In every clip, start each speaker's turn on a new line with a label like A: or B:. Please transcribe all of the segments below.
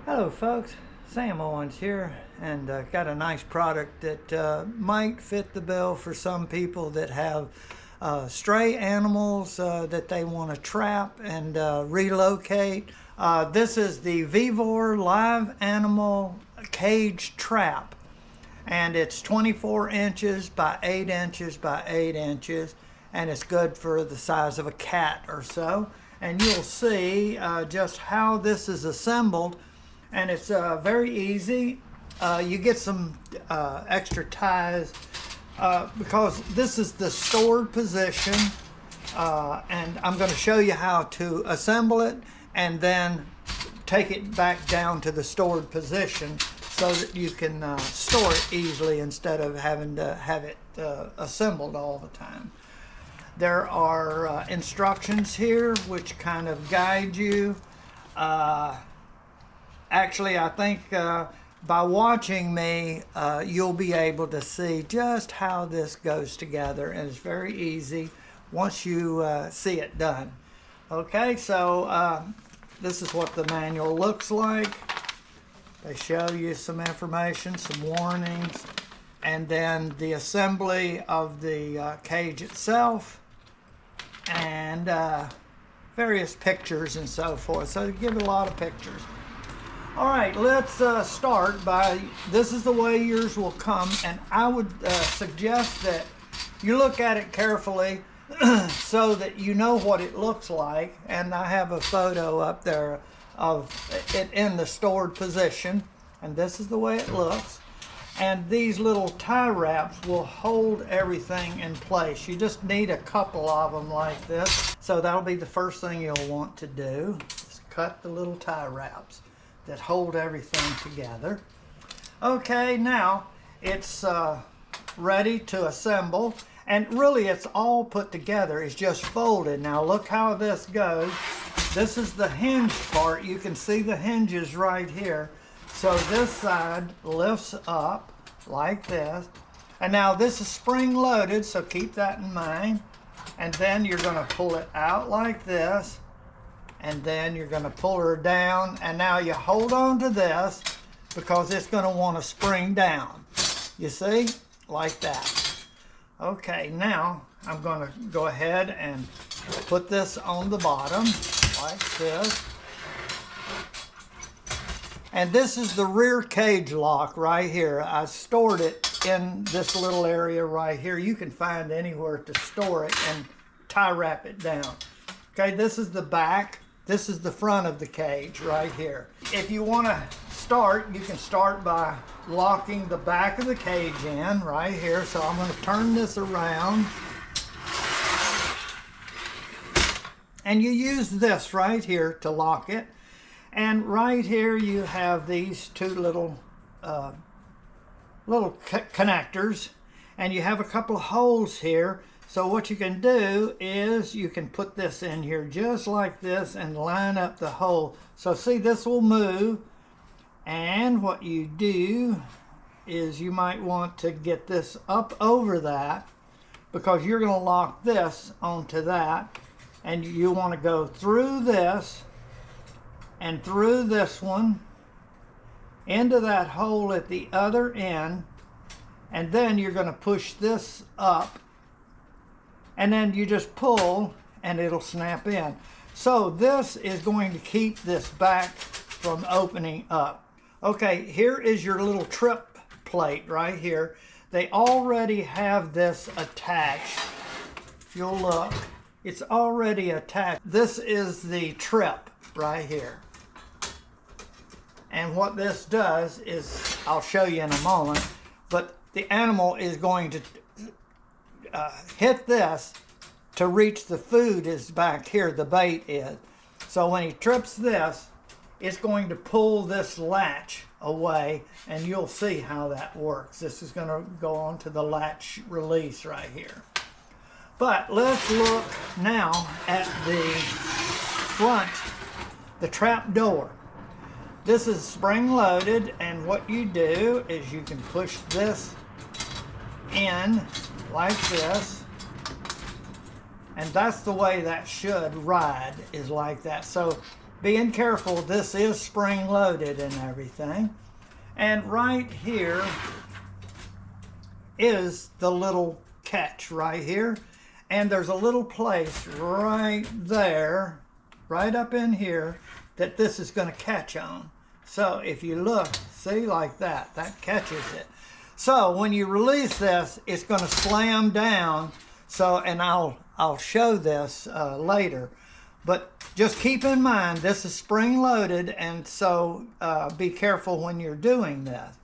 A: Hello folks, Sam Owens here, and got a nice product that might fit the bill for some people that have stray animals that they want to trap and relocate. This is the VEVOR live animal cage trap, and it's 24 inches by 8 inches by 8 inches, and it's good for the size of a cat or so. And you'll see just how this is assembled. And it's very easy. You get some extra ties because this is the stored position, and I'm going to show you how to assemble it and then take it back down to the stored position so that you can store it easily instead of having to have it assembled all the time. There are instructions here which kind of guide you. Actually, I think by watching me, you'll be able to see just how this goes together, and it's very easy once you see it done. Okay, so this is what the manual looks like. They show you some information, some warnings, and then the assembly of the cage itself, and various pictures and so forth. So they give a lot of pictures. All right, let's start by, this is the way yours will come, and I would suggest that you look at it carefully so that you know what it looks like. And I have a photo up there of it in the stored position, and this is the way it looks. And these little tie wraps will hold everything in place. You just need a couple of them like this. So that'll be the first thing you'll want to do, is cut the little tie wraps that hold everything together. Okay, now it's ready to assemble, and really it's all put together. It's just folded. Now look how this goes. This is the hinge part. You can see the hinges right here. So this side lifts up like this, and now this is spring loaded, so keep that in mind. And then you're going to pull it out like this, and then you're going to pull her down, and now you hold on to this because it's going to want to spring down. You see? Like that. Okay, now I'm going to go ahead and put this on the bottom like this. And this is the rear cage lock right here. I stored it in this little area right here. You can find anywhere to store it and tie wrap it down. Okay, this is the back. This is the front of the cage right here. If you want to start, you can start by locking the back of the cage in right here. So I'm going to turn this around. And you use this right here to lock it. And right here you have these two little connectors. And you have a couple of holes here. So what you can do is you can put this in here just like this and line up the hole. So see, this will move, and what you do is you might want to get this up over that because you're going to lock this onto that, and you want to go through this and through this one into that hole at the other end, and then you're going to push this up, and then you just pull and it'll snap in. So this is going to keep this back from opening up. Okay, here is your little trip plate right here. They already have this attached. If you'll look, it's already attached. This is the trip right here. And what this does is, I'll show you in a moment, but the animal is going to hit this to reach the food is back here, the bait is. So when he trips this, it's going to pull this latch away, and you'll see how that works. This is going to go on to the latch release right here. But let's look now at the front, the trap door. This is spring loaded, and what you do is you can push this in like this, and that's the way that should ride, is like that. So being careful, this is spring loaded and everything. And right here is the little catch right here. And there's a little place right there, right up in here, that this is going to catch on. So if you look, see, like that, that catches it. So when you release this, it's going to slam down. So, and I'll show this later. But just keep in mind, this is spring loaded, and so be careful when you're doing this.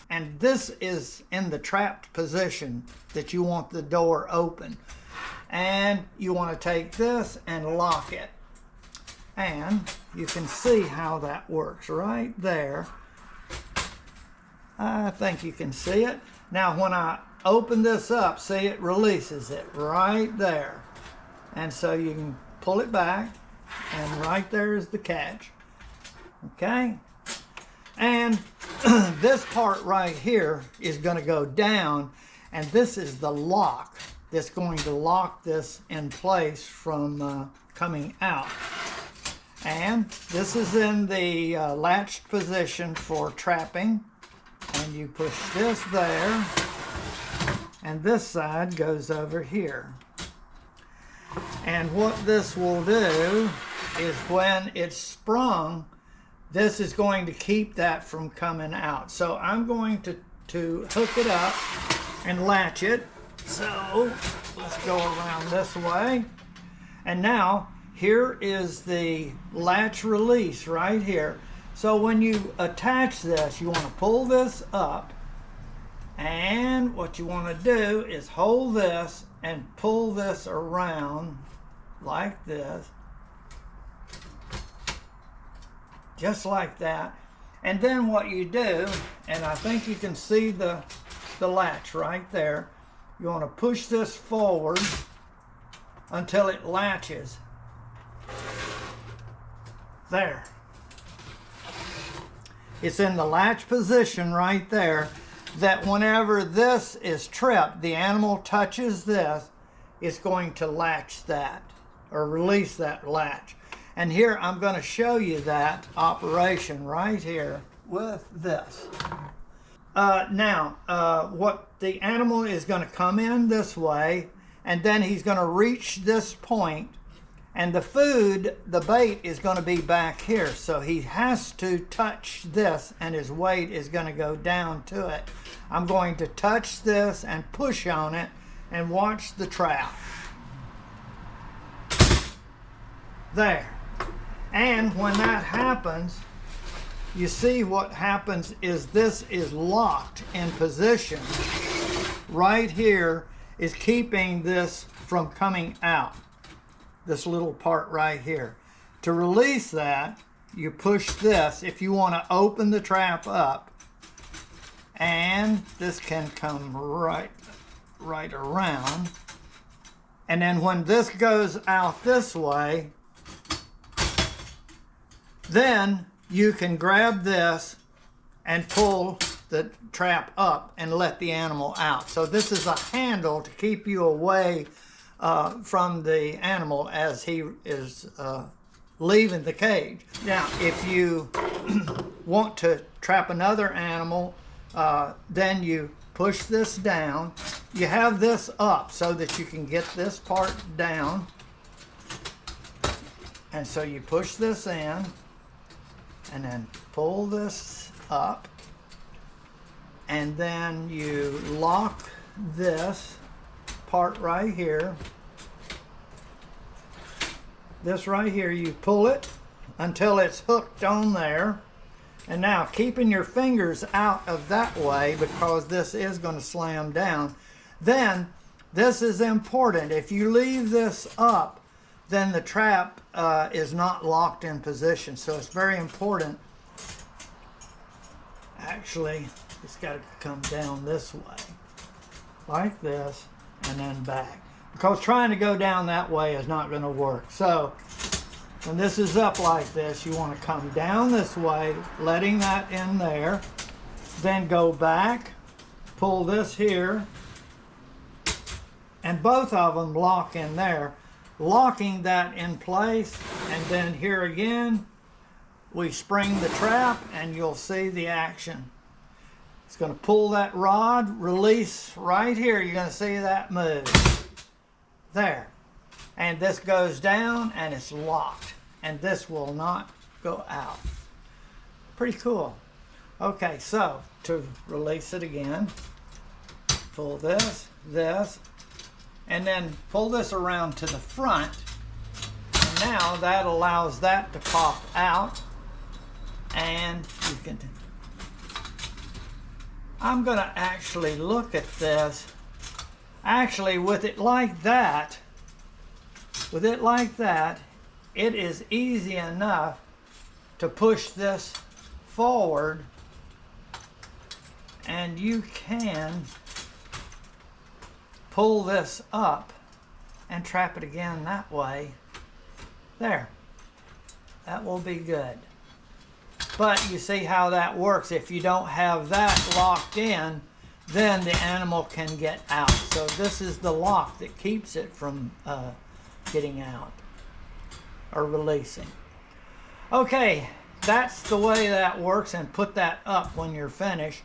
A: And this is in the trapped position that you want the door open. And you want to take this and lock it. And you can see how that works right there. I think you can see it. Now when I open this up, see, it releases it right there. And so you can pull it back, and right there is the catch. Okay? And this part right here is going to go down, and this is the lock that's going to lock this in place from coming out. And this is in the latched position for trapping, and you push this there, and this side goes over here. And what this will do is when it's sprung, this is going to keep that from coming out. So I'm going to hook it up and latch it. So let's go around this way. And now here is the latch release right here. So when you attach this, you want to pull this up, and what you want to do is hold this and pull this around like this, just like that. And then what you do, and I think you can see the latch right there, you want to push this forward until it latches. There. It's in the latch position right there, that whenever this is tripped, the animal touches this, it's going to latch that, or release that latch. And here I'm going to show you that operation right here with this. What the animal is going to come in this way, and then he's going to reach this point, and the food, the bait, is going to be back here. So he has to touch this, and his weight is going to go down to it. I'm going to touch this and push on it and watch the trap. There. And when that happens, you see what happens is this is locked in position. Right here is keeping this from coming out. This little part right here. To release that, you push this if you want to open the trap up, and this can come right around. And then when this goes out this way, then you can grab this and pull the trap up and let the animal out. So this is a handle to keep you away from the animal as he is leaving the cage. Now, if you want to trap another animal, then you push this down. You have this up so that you can get this part down. And so you push this in, and then pull this up, and then you lock this part right here. This right here, you pull it until it's hooked on there. And now, keeping your fingers out of that way, because this is going to slam down, then this is important. If you leave this up, then the trap is not locked in position. So it's very important. Actually, it's got to come down this way, like this, and then back. Because trying to go down that way is not going to work. So when this is up like this, you want to come down this way, letting that in there, then go back, pull this here, and both of them lock in there, locking that in place, and then here again, we spring the trap and you'll see the action. It's going to pull that rod, release right here. You're going to see that move. There. And this goes down and it's locked. And this will not go out. Pretty cool. Okay, so to release it again, pull this, and then pull this around to the front. And now that allows that to pop out. And you can... I'm going to actually look at this. Actually, with it like that, it is easy enough to push this forward, and you can pull this up and trap it again that way. There. That will be good. But you see how that works. If you don't have that locked in, then the animal can get out. So this is the lock that keeps it from getting out or releasing. Okay, that's the way that works, and put that up when you're finished.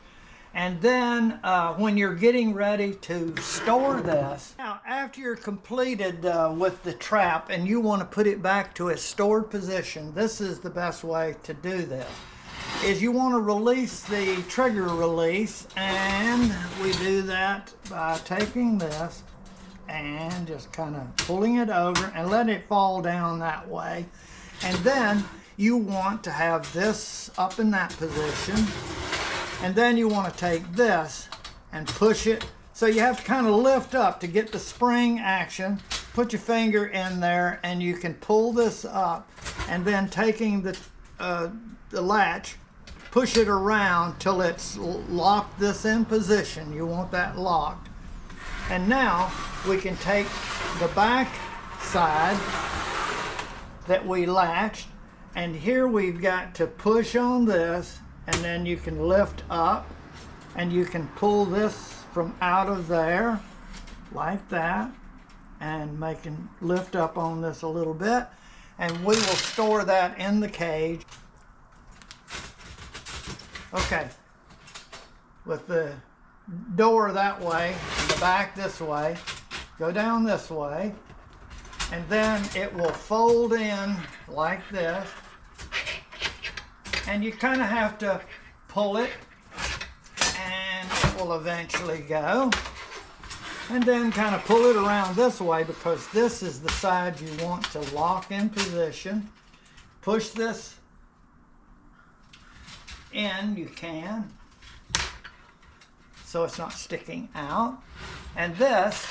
A: And then when you're getting ready to store this, now after you're completed with the trap and you want to put it back to its stored position, this is the best way to do this. Is you want to release the trigger release, and we do that by taking this and just kind of pulling it over and letting it fall down that way. And then you want to have this up in that position. And then you want to take this and push it. So you have to kind of lift up to get the spring action. Put your finger in there and you can pull this up. And then taking the latch, push it around till it's locked this in position. You want that locked. And now we can take the back side that we latched. And here we've got to push on this. And then you can lift up and you can pull this from out of there like that, and lift up on this a little bit, and we will store that in the cage. Okay, with the door that way and the back this way, go down this way, and then it will fold in like this. And you kind of have to pull it, and it will eventually go. And then kind of pull it around this way, because this is the side you want to lock in position. Push this in, you can, so it's not sticking out. And this,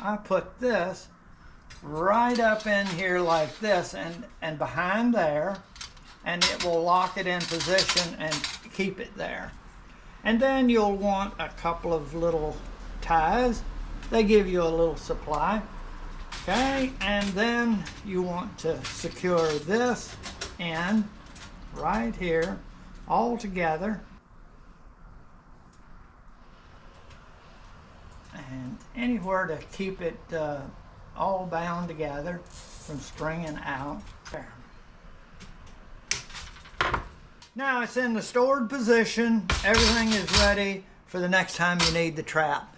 A: I put this right up in here like this, and behind there, and it will lock it in position and keep it there. And then you'll want a couple of little ties. They give you a little supply. Okay, and then you want to secure this in right here all together. And anywhere to keep it all bound together from springing out. There. Now it's in the stored position. Everything is ready for the next time you need the trap.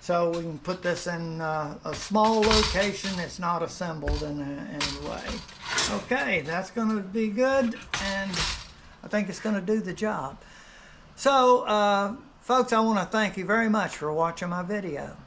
A: So we can put this in a small location. It's not assembled in any way. Okay, that's going to be good, and I think it's going to do the job. So, folks, I want to thank you very much for watching my video.